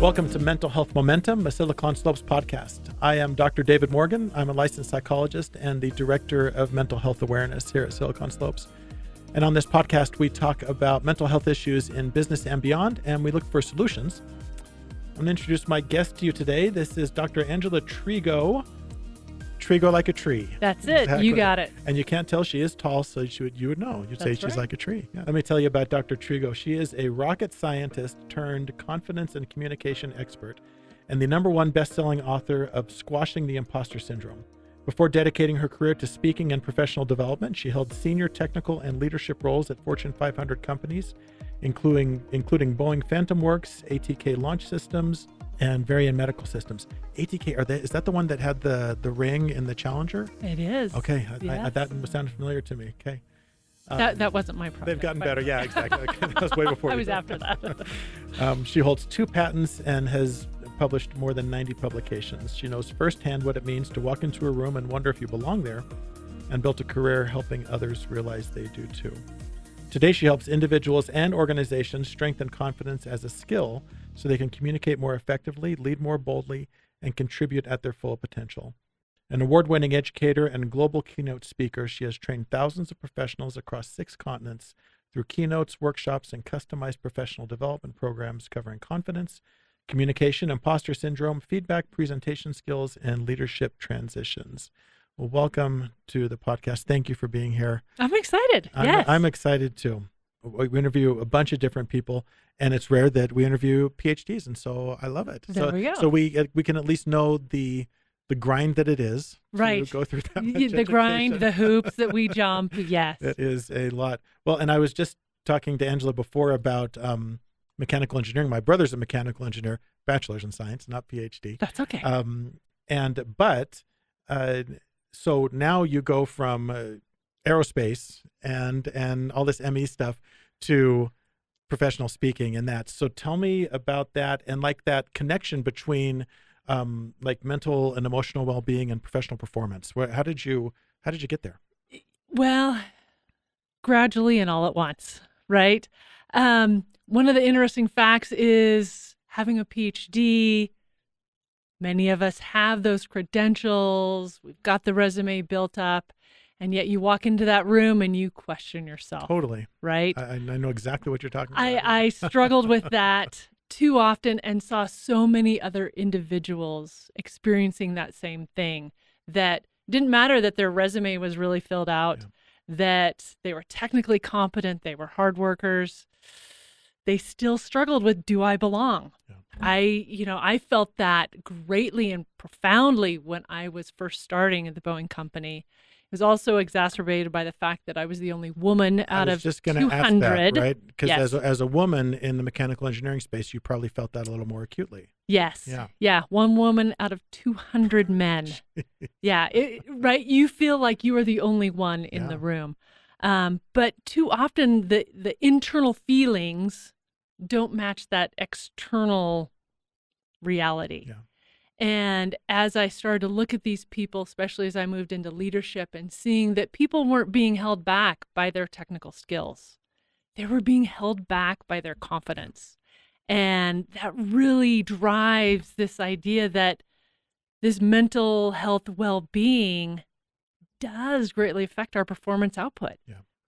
Welcome to Mental Health Momentum, a Silicon Slopes podcast. I am Dr. David Morgan. I'm a licensed psychologist and the director of mental health awareness here at Silicon Slopes. And on this podcast, we talk about mental health issues in business and beyond, and we look for solutions. I'm going to introduce my guest to you today. This is Dr. Angela Trego. Trego like a tree. That's it. Exactly. You got it. And you can't tell she is tall, so you would know. You'd say she's like a tree. Yeah. Let me tell you about Dr. Trego. She is a rocket scientist turned confidence and communication expert and the #1 best-selling author of Squashing the Imposter Syndrome. Before dedicating her career to speaking and professional development, she held senior technical and leadership roles at Fortune 500 companies, including Boeing Phantom Works, ATK Launch Systems, and Varian Medical Systems. ATK, is that the one that had the ring in the Challenger? It is. Okay, Yes. that sounded familiar to me. Okay. That wasn't my project. They've gotten better. Yeah, exactly. Okay, that was way before. I was after that. She holds 2 patents and has published more than 90 publications. She knows firsthand what it means to walk into a room and wonder if you belong there, and built a career helping others realize they do too. Today, she helps individuals and organizations strengthen confidence as a skill so they can communicate more effectively, lead more boldly, and contribute at their full potential. An award-winning educator and global keynote speaker, she has trained thousands of professionals across 6 continents through keynotes, workshops, and customized professional development programs covering confidence, communication, imposter syndrome, feedback, presentation skills, and leadership transitions. Well, welcome to the podcast. Thank you for being here. I'm excited. Yes. I'm excited too. We interview a bunch of different people, and it's rare that we interview PhDs, and so I love it. There we go. So we can at least know the grind that it is. Right. To go through that much the education. grind, the hoops that we jump. Yes. It is a lot. Well, and I was just talking to Angela before about mechanical engineering. My brother's a mechanical engineer, bachelor's in science, not PhD. That's okay. So now you go from aerospace and all this ME stuff to professional speaking and that. So tell me about that and like that connection between like mental and emotional well-being and professional performance. How did you get there? Well, gradually and all at once, right? One of the interesting facts is having a PhD. Many of us have those credentials. We've got the resume built up, and yet you walk into that room and you question yourself. Totally. Right? I know exactly what you're talking about. I struggled with that too often and saw so many other individuals experiencing that same thing, that didn't matter that their resume was really filled out, that they were technically competent, they were hard workers. They still struggled with, do I belong? Yeah. I felt that greatly and profoundly when I was first starting at the Boeing company. It was also exacerbated by the fact that I was the only woman out of 200. I was just going to ask that, right? Because as a woman in the mechanical engineering space, you probably felt that a little more acutely. Yes. Yeah. One woman out of 200 men. Yeah. Right. You feel like you are the only one in the room. But too often the internal feelings don't match that external reality. Yeah. And as I started to look at these people, especially as I moved into leadership and seeing that people weren't being held back by their technical skills, they were being held back by their confidence. And that really drives this idea that this mental health well-being does greatly affect our performance output,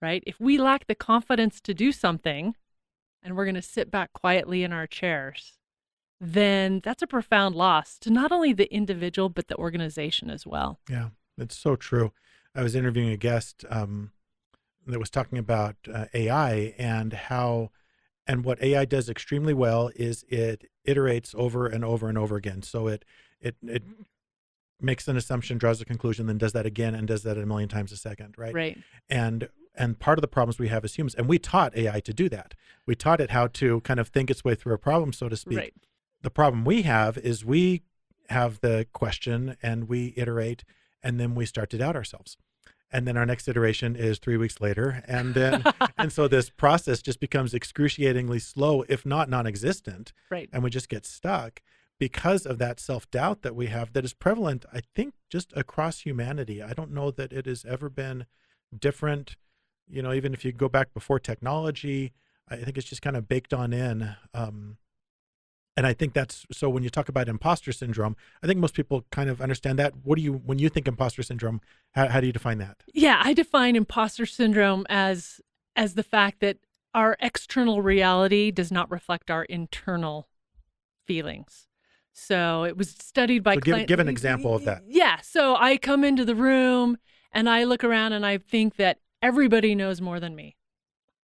right? If we lack the confidence to do something and we're going to sit back quietly in our chairs, then that's a profound loss to not only the individual, but the organization as well. Yeah, it's so true. I was interviewing a guest that was talking about AI and what AI does extremely well is it iterates over and over and over again. So it makes an assumption, draws a conclusion, then does that again and does that a million times a second, right? Right. And part of the problems we have as humans, and we taught AI to do that. We taught it how to kind of think its way through a problem, so to speak. Right. The problem we have is we have the question and we iterate and then we start to doubt ourselves. And then our next iteration is 3 weeks later. And then, and so this process just becomes excruciatingly slow, if not non-existent. Right. And we just get stuck because of that self-doubt that we have that is prevalent, I think, just across humanity. I don't know that it has ever been different. You know, even if you go back before technology, I think it's just kind of baked on in. And I think that's, so when you talk about imposter syndrome, I think most people kind of understand that. When you think imposter syndrome, how do you define that? Yeah, I define imposter syndrome as the fact that our external reality does not reflect our internal feelings. So it was studied by So give an example of that. Yeah, so I come into the room and I look around and I think that everybody knows more than me.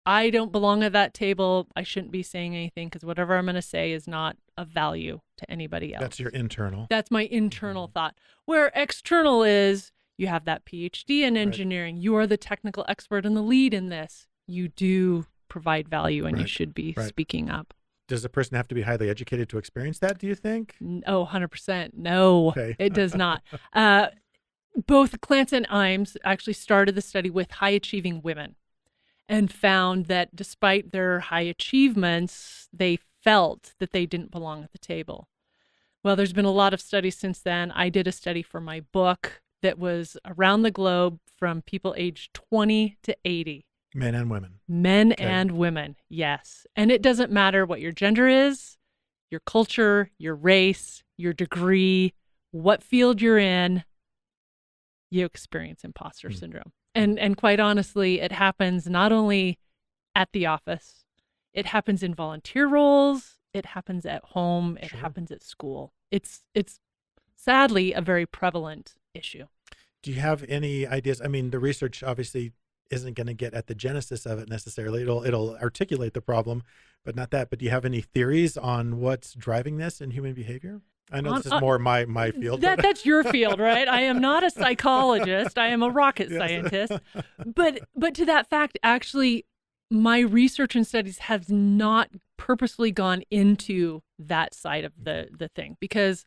I don't belong at that table. I shouldn't be saying anything because whatever I'm going to say is not of value to anybody else. That's your internal. That's my internal thought. Where external is, you have that Ph.D. in engineering. You are the technical expert and the lead in this. You do provide value and you should be speaking up. Does a person have to be highly educated to experience that, do you think? Oh, 100%. No, Okay. It does not. Both Clance and Imes actually started the study with high-achieving women and found that despite their high achievements, they felt that they didn't belong at the table. Well, there's been a lot of studies since then. I did a study for my book that was around the globe from people aged 20 to 80. Men and women. Men and women, yes. And it doesn't matter what your gender is, your culture, your race, your degree, what field you're in, you experience imposter syndrome. And quite honestly, it happens not only at the office, it happens in volunteer roles, it happens at home, it happens at school. It's sadly a very prevalent issue. Do you have any ideas? I mean, the research obviously isn't going to get at the genesis of it necessarily. It'll articulate the problem, but not that. But do you have any theories on what's driving this in human behavior? I know this is more my field. That's your field, right? I am not a psychologist. I am a rocket scientist. But to that fact, actually, my research and studies have not purposely gone into that side of the thing because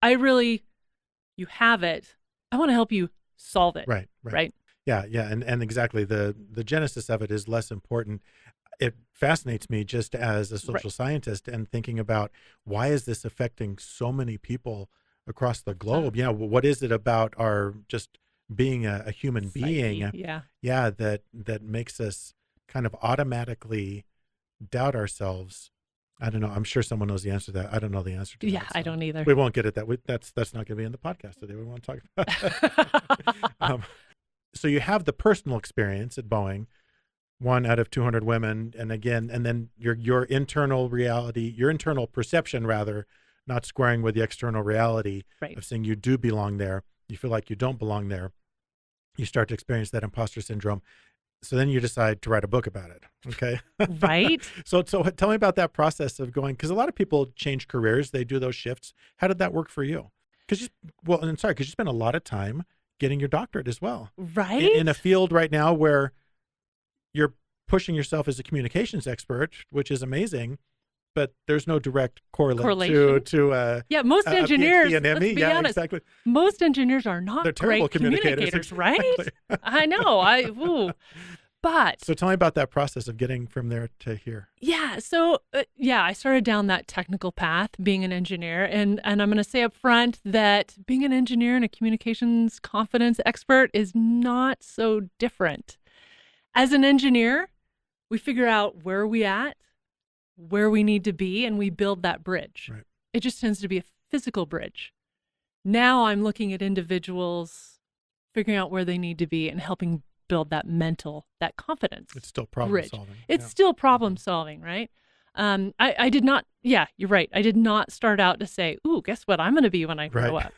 you have it. I want to help you solve it. Right. Yeah. And exactly. The genesis of it is less important. It fascinates me just as a social scientist and thinking about why is this affecting so many people across the globe? What is it about our just being a human being? That makes us kind of automatically doubt ourselves. I don't know. I'm sure someone knows the answer to that. I don't know the answer to that. Yeah, I don't either. We won't get at that. That's not going to be in the podcast today. We won't talk about it. So you have the personal experience at Boeing, 1 out of 200 women. And then your internal reality, your internal perception rather, not squaring with the external reality of saying you do belong there. You feel like you don't belong there. You start to experience that imposter syndrome. So then you decide to write a book about it. Okay. Right. So tell me about that process of going, because a lot of people change careers. They do those shifts. How did that work for you? Because you spent a lot of time getting your doctorate as well. Right. In a field right now where you're pushing yourself as a communications expert, which is amazing, but there's no direct correlation to most engineers, PhD and ME. Let's be honest, exactly. Most engineers are not They're terrible communicators, right? I know. But so tell me about that process of getting from there to here. Yeah. So I started down that technical path, being an engineer, and I'm going to say up front that being an engineer and a communications confidence expert is not so different. As an engineer, we figure out where are we at, where we need to be, and we build that bridge. Right. It just tends to be a physical bridge. Now I'm looking at individuals, figuring out where they need to be and helping build that that confidence. It's still problem solving. It's still problem solving, right? I did not, you're right. I did not start out to say, ooh, guess what I'm going to be when I grow up.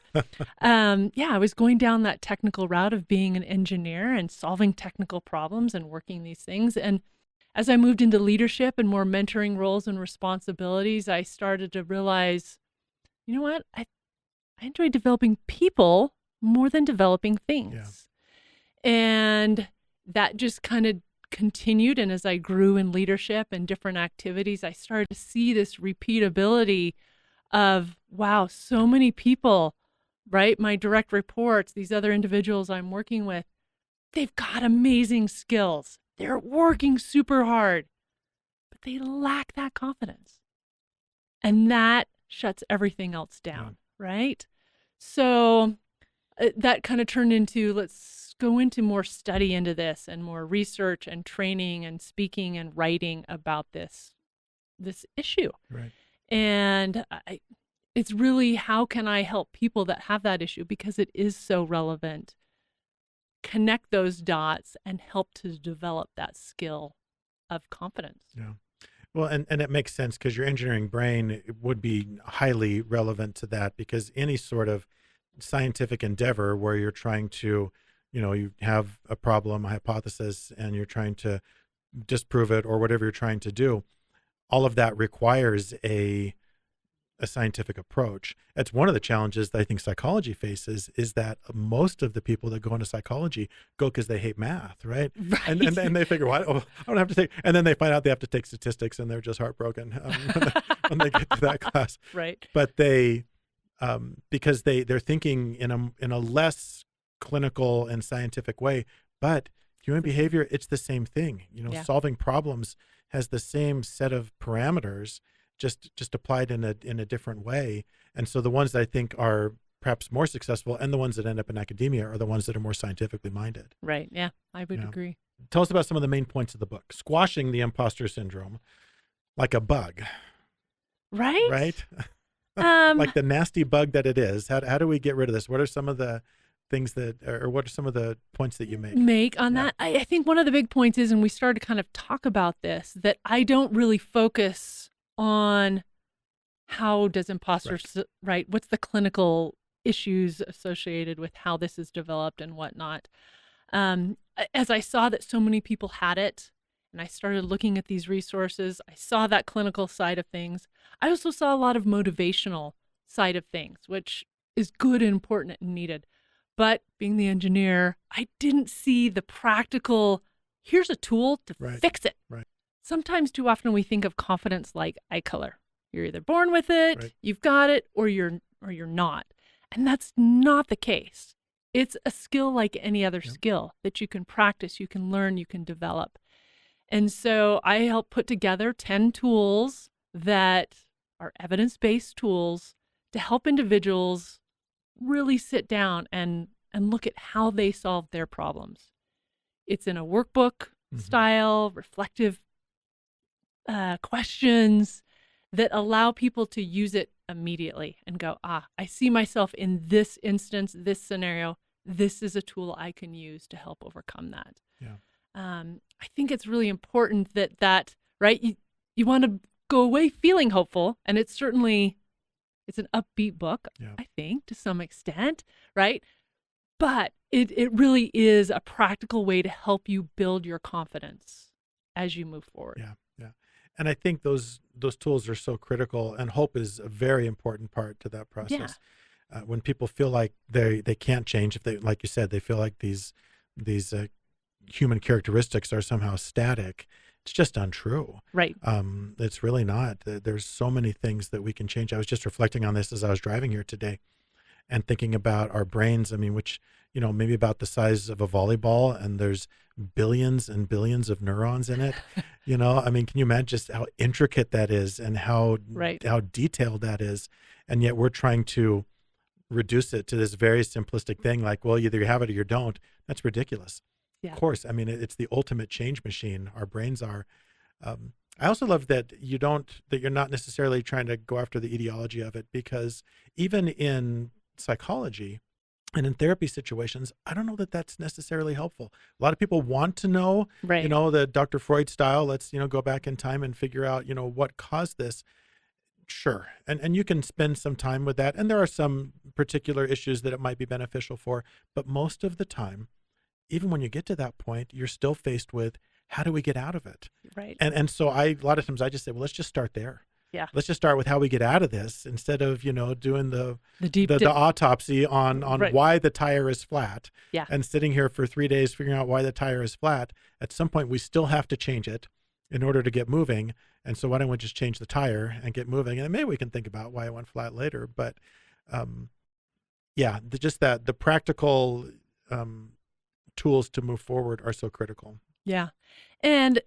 I was going down that technical route of being an engineer and solving technical problems and working these things. And as I moved into leadership and more mentoring roles and responsibilities, I started to realize, you know what? I enjoy developing people more than developing things. Yeah. And that just kind of continued. And as I grew in leadership and different activities, I started to see this repeatability of, wow, so many people, right? My direct reports, these other individuals I'm working with, they've got amazing skills. They're working super hard, but they lack that confidence. And that shuts everything else down, right? So that kind of turned into, let's go into more study into this and more research and training and speaking and writing about this issue. Right. And it's really, how can I help people that have that issue, because it is so relevant, connect those dots and help to develop that skill of confidence. Yeah. Well, and it makes sense because your engineering brain would be highly relevant to that, because any sort of scientific endeavor where you're trying to, you have a problem, a hypothesis, and you're trying to disprove it or whatever you're trying to do, all of that requires a scientific approach. That's one of the challenges that I think psychology faces, is that most of the people that go into psychology go because they hate math, right? Right. And they figure, well, I don't have to take, and then they find out they have to take statistics, and they're just heartbroken when they get to that class. Right. But they, because they're thinking in a less clinical and scientific way, but human behavior, it's the same thing. Yeah. Solving problems has the same set of parameters, just applied in a different way. And so the ones that I think are perhaps more successful, and the ones that end up in academia, are the ones that are more scientifically minded. Right. Yeah, I would agree. Tell us about some of the main points of the book. Squashing the imposter syndrome like a bug. Right. Right. Like the nasty bug that it is. How do we get rid of this? What are some of the things or what are some of the points that you make on that? I think one of the big points is, and we started to kind of talk about this, that I don't really focus on how does imposter, right? What's the clinical issues associated with how this is developed and whatnot. As I saw that so many people had it, and I started looking at these resources, I saw that clinical side of things. I also saw a lot of motivational side of things, which is good and important and needed. But being the engineer, I didn't see the practical, here's a tool to fix it. Right. Sometimes too often we think of confidence like eye color. You're either born with it, you've got it, or you're not. And that's not the case. It's a skill like any other skill that you can practice, you can learn, you can develop. And so I help put together 10 tools that are evidence-based tools to help individuals really sit down and look at how they solve their problems. It's in a workbook style, reflective questions that allow people to use it immediately and go, I see myself in this instance, this scenario. This is a tool I can use to help overcome that. Yeah. I think it's really important that right, you want to go away feeling hopeful, and it's an upbeat book, I think, to some extent, right? But it really is a practical way to help you build your confidence as you move forward. Yeah. And I think those tools are so critical, and hope is a very important part to that process. Yeah. When people feel like they can't change, if they, like you said, they feel like these human characteristics are somehow static, it's just untrue. Right. It's really not. There's so many things that we can change. I was just reflecting on this as I was driving here today, and thinking about our brains. I mean, which, maybe about the size of a volleyball, and there's billions and billions of neurons in it. I mean, can you imagine just how intricate that is, and how detailed that is? And yet we're trying to reduce it to this very simplistic thing, like, well, either you have it or you don't. That's ridiculous. Yeah. Of course. I mean, it's the ultimate change machine. Our brains are. I also love that you're not necessarily trying to go after the ideology of it, because even in psychology and in therapy situations, I don't know that that's necessarily helpful. A lot of people want to know, the Dr. Freud style, let's, go back in time and figure out, what caused this. Sure. And you can spend some time with that. And there are some particular issues that it might be beneficial for, but most of the time, even when you get to that point, you're still faced with, how do we get out of it? Right. And so a lot of times I just say, well, let's just start there. Yeah. Let's just start with how we get out of this, instead of, doing the autopsy on why the tire is flat. Yeah. And sitting here for 3 days figuring out why the tire is flat. At some point we still have to change it in order to get moving. And so why don't we just change the tire and get moving? And maybe we can think about why it went flat later. But the practical tools to move forward are so critical. Yeah. And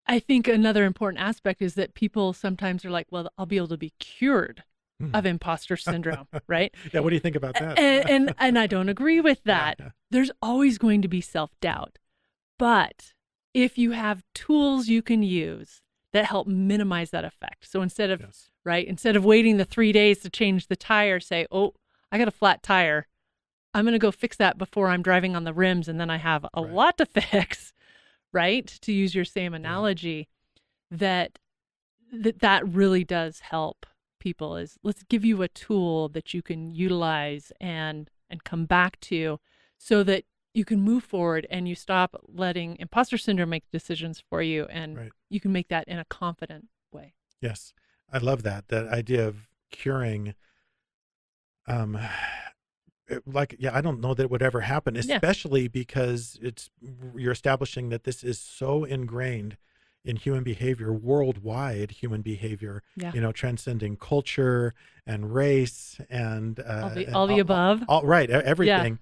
I think another important aspect is that people sometimes are like, well, I'll be able to be cured of imposter syndrome, right? Yeah. What do you think about that? And I don't agree with that. Yeah. There's always going to be self-doubt. But if you have tools you can use that help minimize that effect. So instead of right? Instead of waiting the 3 days to change the tire, say, oh, I got a flat tire. I'm going to go fix that before I'm driving on the rims, and then I have a lot to fix, right? To use your same analogy, that really does help people. Is let's give you a tool that you can utilize and come back to, so that you can move forward and you stop letting imposter syndrome make decisions for you, and you can make that in a confident way. Yes, I love that idea of curing. I don't know that it would ever happen, especially because you're establishing that this is so ingrained in human behavior, worldwide human behavior, transcending culture and race and all the above. Everything.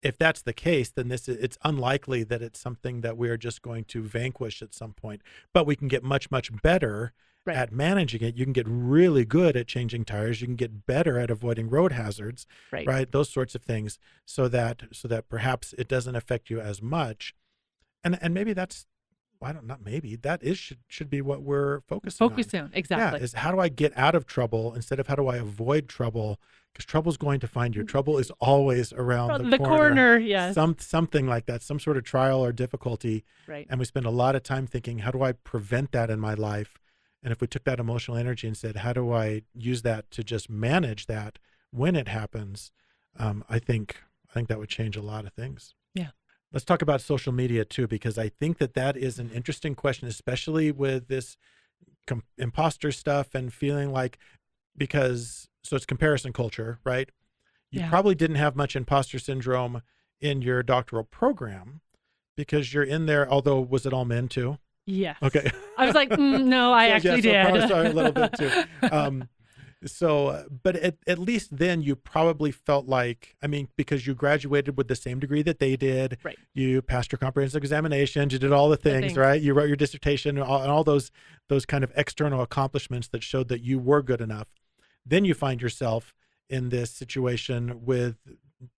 If that's the case, then it's unlikely that it's something that we're just going to vanquish at some point, but we can get much, much better at managing it. You can get really good at changing tires. You can get better at avoiding road hazards, right? Those sorts of things, so that perhaps it doesn't affect you as much. And maybe that's, should be what we're focusing on. Exactly. Yeah, is how do I get out of trouble instead of how do I avoid trouble? Because trouble's going to find you. Trouble is always around the corner. Yes. Something like that, some sort of trial or difficulty. Right. And we spend a lot of time thinking, how do I prevent that in my life? And if we took that emotional energy and said, how do I use that to just manage that when it happens? I think that would change a lot of things. Yeah. Let's talk about social media too, because I think that is an interesting question, especially with this imposter stuff and feeling like, so it's comparison culture, right? You probably didn't have much imposter syndrome in your doctoral program because you're in there, although was it all men too? Yes. Okay. I was like, no, I actually did. Probably started a little bit too. But at least then you probably felt like, because you graduated with the same degree that they did. Right. You passed your comprehensive examinations. You did all the things, right? You wrote your dissertation and all those kind of external accomplishments that showed that you were good enough. Then you find yourself in this situation with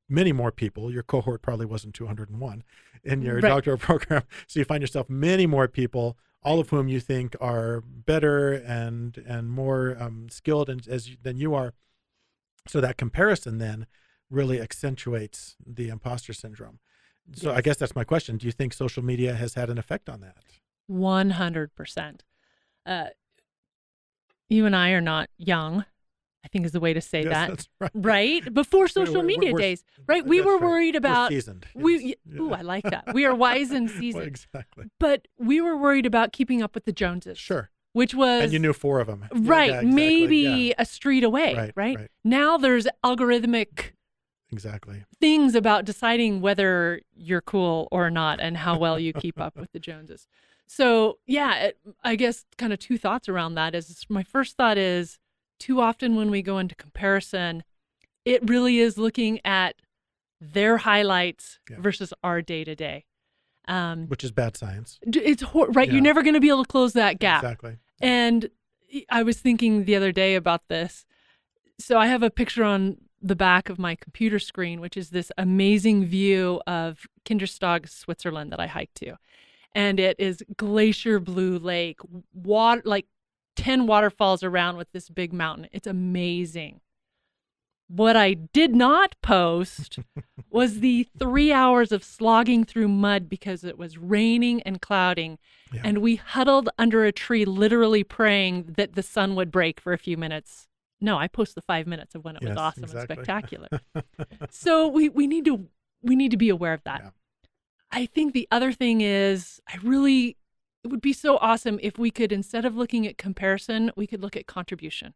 many more people. Your cohort probably wasn't 201 in your doctoral program. So you find yourself many more people, all of whom you think are better and more skilled than you are. So that comparison then really accentuates the imposter syndrome. So I guess that's my question. Do you think social media has had an effect on that? 100%. You and I are not young, I think is the way to say that. That's right. Right? Before social media days, right? We were worried about. We're seasoned. Ooh, I like that. We are wise and seasoned. Well, exactly. But we were worried about keeping up with the Joneses. Sure. Which was. And you knew 4 of them. Right. Yeah, exactly. Maybe a street away. Right. Now there's algorithmic. Exactly. Things about deciding whether you're cool or not and how well you keep up with the Joneses. So, I guess kind of 2 thoughts around that is my first thought is too often when we go into comparison, it really is looking at their highlights versus our day to day. Which is bad science. It's right. Yeah. You're never going to be able to close that gap. Exactly. And I was thinking the other day about this. So I have a picture on the back of my computer screen, which is this amazing view of Kinderstog, Switzerland that I hiked to. And it is glacier blue lake, water, like 10 waterfalls around with this big mountain. It's amazing. What I did not post was the 3 hours of slogging through mud because it was raining and clouding. Yeah. And we huddled under a tree, literally praying that the sun would break for a few minutes. No, I post the 5 minutes of when it was awesome and spectacular. So we need to be aware of that. Yeah. I think the other thing is it would be so awesome if we could, instead of looking at comparison, we could look at contribution.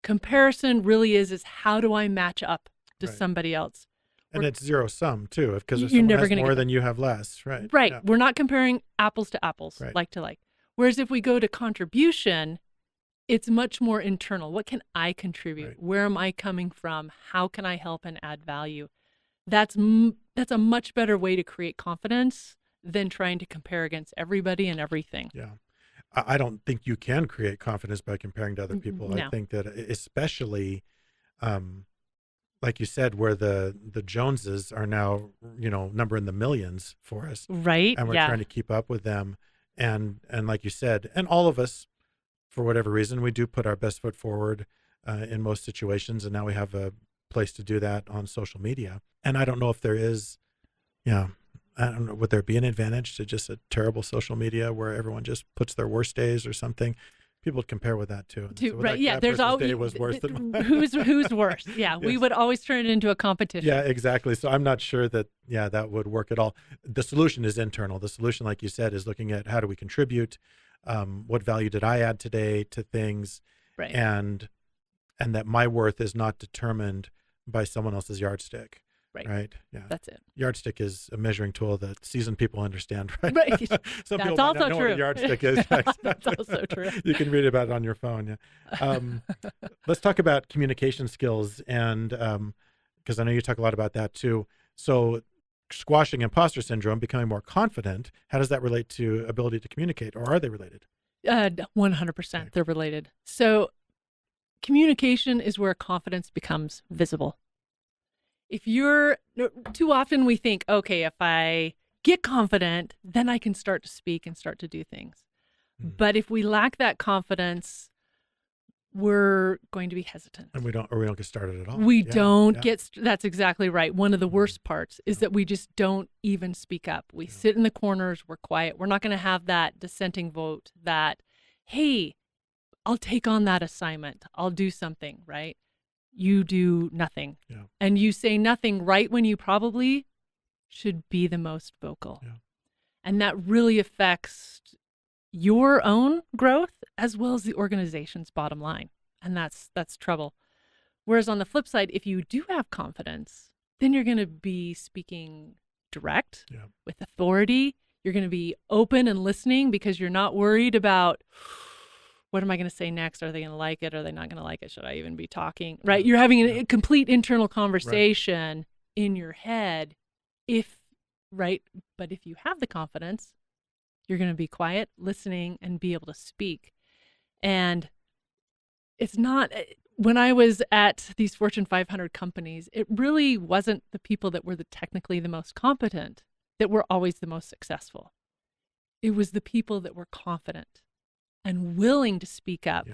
Comparison really is how do I match up to somebody else? And it's zero sum too, because if someone has more than you have less, right? Right. Yeah. We're not comparing apples to apples, like to like. Whereas if we go to contribution, it's much more internal. What can I contribute? Right. Where am I coming from? How can I help and add value? That's a much better way to create confidence than trying to compare against everybody and everything. Yeah. I don't think you can create confidence by comparing to other people. No. I think that especially, like you said, where the Joneses are now, number in the millions for us. Right. And we're trying to keep up with them. And like you said, and all of us, for whatever reason, we do put our best foot forward in most situations. And now we have a place to do that on social media. And I don't know if there is, I don't know, would there be an advantage to just a terrible social media where everyone just puts their worst days or something? People would compare with that too. So Right. Yeah. There's always day was worse than mine. who's worse. Yeah. Yes. We would always turn it into a competition. Yeah, exactly. So I'm not sure that, that would work at all. The solution is internal. The solution, like you said, is looking at how do we contribute? What value did I add today to things? Right. And that my worth is not determined by someone else's yardstick. Right. Yeah. That's it. Yardstick is a measuring tool that seasoned people understand, right? Right. Some That's people might also not know true. what a yardstick is. That's also true. You can read about it on your phone. Yeah. Let's talk about communication skills, and because I know you talk a lot about that too. So squashing imposter syndrome, becoming more confident, how does that relate to ability to communicate, or are they related? 100%. Okay. They're related. So communication is where confidence becomes visible. Too often we think, okay, if I get confident, then I can start to speak and start to do things. But if we lack that confidence, we're going to be hesitant. And we don't get started at all. We don't get, that's exactly right. One of the worst parts is that we just don't even speak up. We sit in the corners, we're quiet. We're not going to have that dissenting vote that, hey, I'll take on that assignment. I'll do something, right? You do nothing. Yeah. And you say nothing right when you probably should be the most vocal. Yeah. And that really affects your own growth as well as the organization's bottom line. And that's trouble. Whereas on the flip side, if you do have confidence, then you're going to be speaking direct with authority. You're going to be open and listening because you're not worried about, what am I going to say next? Are they going to like it? Are they not going to like it? Should I even be talking? Right? You're having a complete internal conversation in your head. But if you have the confidence, you're going to be quiet, listening, and be able to speak. And it's not, when I was at these Fortune 500 companies, it really wasn't the people that were technically the most competent that were always the most successful. It was the people that were confident and willing to speak up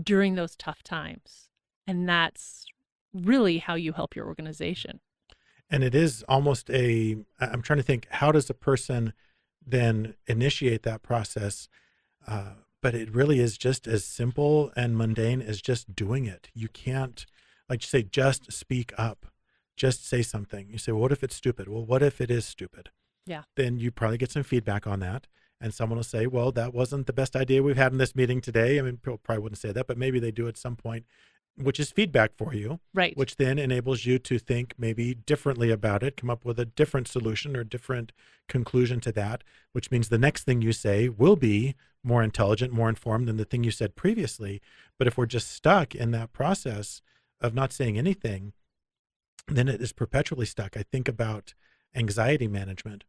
during those tough times. And that's really how you help your organization. And it is almost I'm trying to think, how does a person then initiate that process? But it really is just as simple and mundane as just doing it. You can't, like you say, just speak up, just say something. You say, well, what if it's stupid? Well, what if it is stupid? Yeah. Then you probably get some feedback on that. And someone will say, well, that wasn't the best idea we've had in this meeting today. I mean, people probably wouldn't say that, but maybe they do at some point, which is feedback for you. Right. Which then enables you to think maybe differently about it, come up with a different solution or different conclusion to that, which means the next thing you say will be more intelligent, more informed than the thing you said previously. But if we're just stuck in that process of not saying anything, then it is perpetually stuck. I think about anxiety management.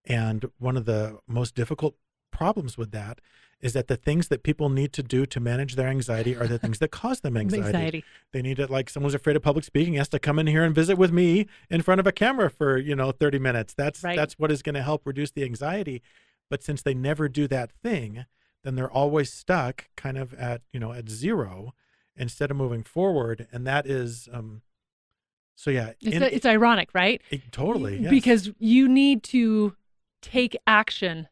And one of the most difficult problems with that is that the things that people need to do to manage their anxiety are the things that cause them anxiety. They need it, like someone's afraid of public speaking, has to come in here and visit with me in front of a camera for, 30 minutes. That's what is going to help reduce the anxiety. But since they never do that thing, then they're always stuck kind of at zero instead of moving forward. And that is, it's ironic, right? Totally. Yes. Because you need to take action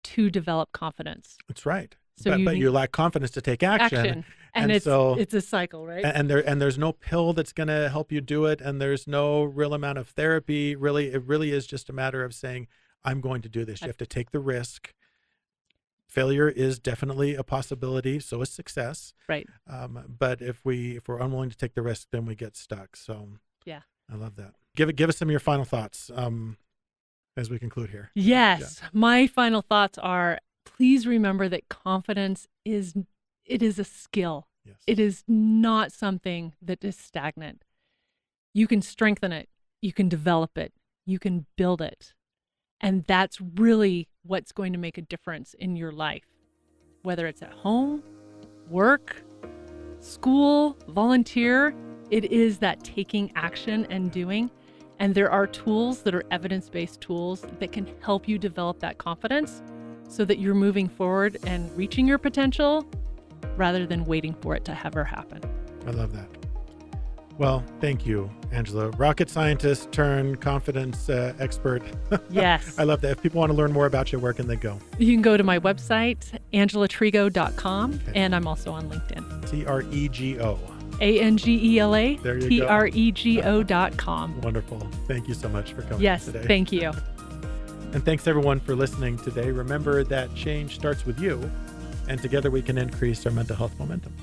to develop confidence. That's right. So but you lack confidence to take action. And it's a cycle, right? And there's no pill that's going to help you do it. And there's no real amount of therapy. Really, it really is just a matter of saying, I'm going to do this. You have to take the risk. Failure is definitely a possibility. So is success. Right. But if we're unwilling to take the risk, then we get stuck. So yeah, I love that. Give us some of your final thoughts as we conclude here. Yes. Yeah. My final thoughts are, please remember that confidence is a skill. Yes. It is not something that is stagnant. You can strengthen it. You can develop it. You can build it. And that's really what's going to make a difference in your life, whether it's at home, work, school, volunteer. It is that taking action and doing. And there are tools that are evidence-based tools that can help you develop that confidence so that you're moving forward and reaching your potential rather than waiting for it to ever happen. I love that. Well, thank you, Angela. Rocket scientist turned confidence expert. Yes. I love that. If people want to learn more about you, where can they go? You can go to my website, angelatrego.com, and I'm also on LinkedIn. Trego. ANGELA There you go. TREGO.com. Wonderful. Thank you so much for coming Yes, today. thank you. And thanks everyone for listening today. Remember that change starts with you, and together we can increase our mental health momentum.